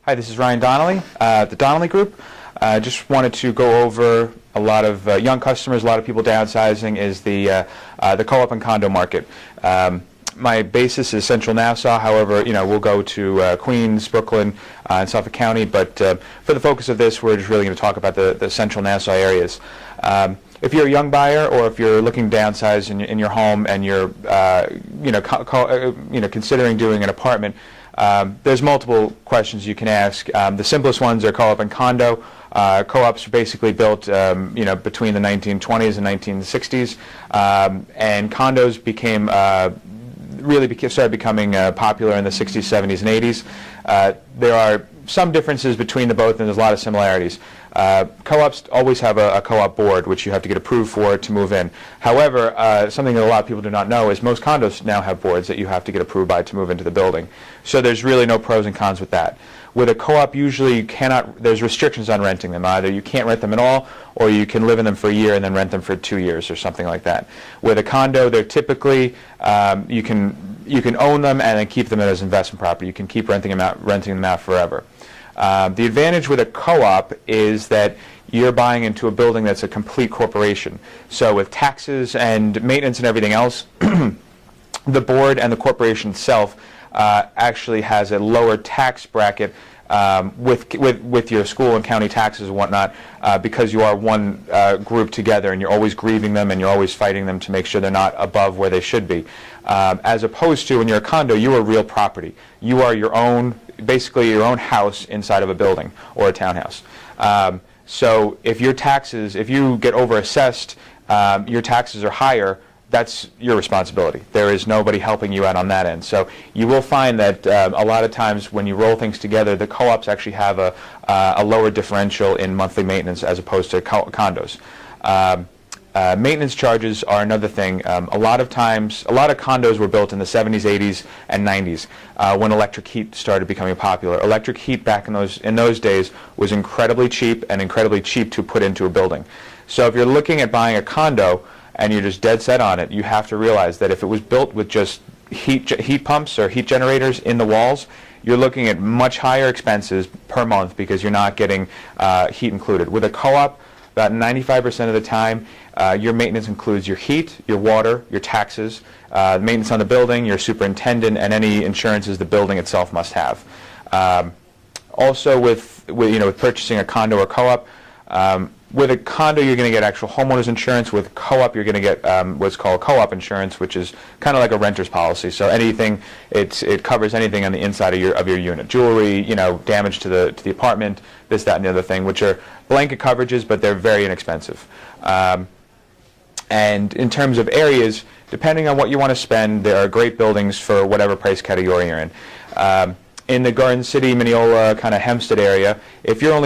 Hi, this is Ryan Donnelly, the Donnelly Group. Just wanted to go over a lot of young customers, a lot of people downsizing is the co-op and condo market. My basis is Central Nassau. However, we'll go to Queens, Brooklyn, and Suffolk County. But for the focus of this, we're just really going to talk about the Central Nassau areas. If you're a young buyer, or if you're looking to downsize in your home and you're considering doing an apartment, there's multiple questions you can ask. The simplest ones are co-op and condo. Co-ops were basically built, between the 1920s and 1960s, and condos started becoming popular in the 60s, 70s, and 80s. There are some differences between the both, and there's a lot of similarities. Co-ops always have a co-op board, which you have to get approved for to move in. However, something that a lot of people do not know is most condos now have boards that you have to get approved by to move into the building. So there's really no pros and cons with that. With a co-op, usually there's restrictions on renting them. Either you can't rent them at all, or you can live in them for a year and then rent them for 2 years or something like that. With a condo, they're typically, you can own them and then keep them as investment property. You can keep renting them out forever. The advantage with a co-op is that you're buying into a building that's a complete corporation. So with taxes and maintenance and everything else, the board and the corporation itself actually has a lower tax bracket with your school and county taxes and whatnot, because you are one group together, and you're always grieving them and you're always fighting them to make sure they're not above where they should be. As opposed to when you're a condo, you are real property. You are basically your own house inside of a building or a townhouse. So if you get overassessed, your taxes are higher, that's your responsibility. There is nobody helping you out on that end. So you will find that a lot of times when you roll things together, the co-ops actually have a lower differential in monthly maintenance as opposed to condos. Maintenance charges are another thing. A lot of condos were built in the 70s, 80s, and 90s when electric heat started becoming popular. Electric heat back in those days was incredibly cheap to put into a building. So if you're looking at buying a condo and you're just dead set on it, you have to realize that if it was built with just heat pumps or heat generators in the walls, you're looking at much higher expenses per month because you're not getting heat included. With a co-op, about 95% of the time, your maintenance includes your heat, your water, your taxes, maintenance on the building, your superintendent, and any insurances the building itself must have. Also, with purchasing a condo or co-op, with a condo, you're going to get actual homeowners insurance. With co-op, you're going to get what's called co-op insurance, which is kind of like a renter's policy. So anything, it covers anything on the inside of your unit, jewelry, damage to the apartment, this, that, and the other thing, which are blanket coverages, but they're very inexpensive. And in terms of areas, depending on what you want to spend, there are great buildings for whatever price category you're in. In the Garden City, Mineola, kind of Hempstead area, if you're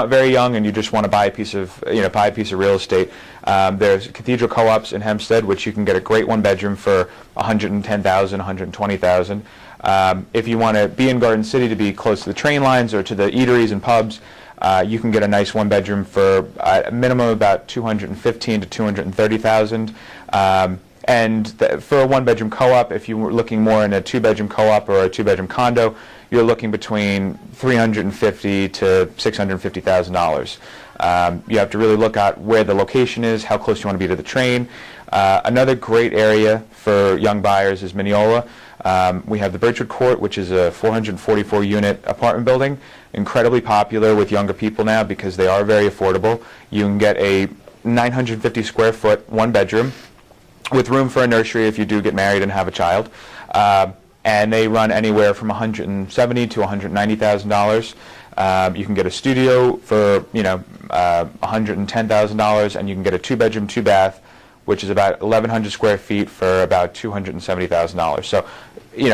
very young and you just want to buy a piece of real estate, there's Cathedral Co-ops in Hempstead, which you can get a great one-bedroom for $110,000, $120,000. If you want to be in Garden City to be close to the train lines or to the eateries and pubs, you can get a nice one-bedroom for a minimum about $215,000 to $230,000. And for a one-bedroom co-op, if you were looking more in a two-bedroom co-op or a two-bedroom condo, you're looking between $350,000 to $650,000. You have to really look at where the location is, how close you want to be to the train. Another great area for young buyers is Mineola. We have the Birchwood Court, which is a 444-unit apartment building, incredibly popular with younger people now because they are very affordable. You can get a 950-square-foot one-bedroom with room for a nursery if you do get married and have a child. And they run anywhere from $170,000 to $190,000. You can get a studio for $110,000, and you can get a two-bedroom, two-bath, which is about 1,100 square feet for about $270,000. So,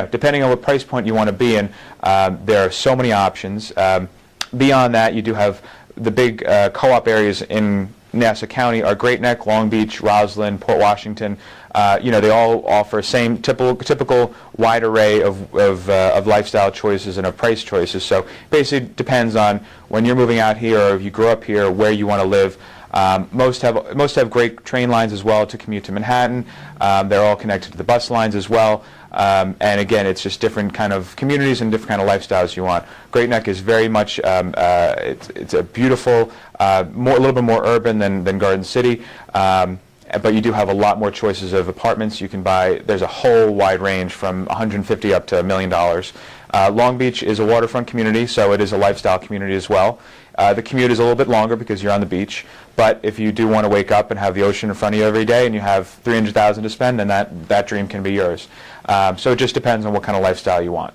depending on what price point you want to be in, there are so many options. Beyond that, you do have the big co-op areas in Nassau County are Great Neck, Long Beach, Roslyn, Port Washington. They all offer same typical wide array of lifestyle choices and of price choices. So basically, it depends on when you're moving out here or if you grew up here, where you want to live. Most have great train lines as well to commute to Manhattan. They're all connected to the bus lines as well. And again, it's just different kind of communities and different kind of lifestyles you want. Great Neck is very much, it's a beautiful, a little bit more urban than Garden City. But you do have a lot more choices of apartments you can buy. There's a whole wide range from $150 up to $1 million. Long Beach is a waterfront community, so it is a lifestyle community as well. The commute is a little bit longer because you're on the beach, but if you do want to wake up and have the ocean in front of you every day and you have $300,000 to spend, then that dream can be yours. So it just depends on what kind of lifestyle you want.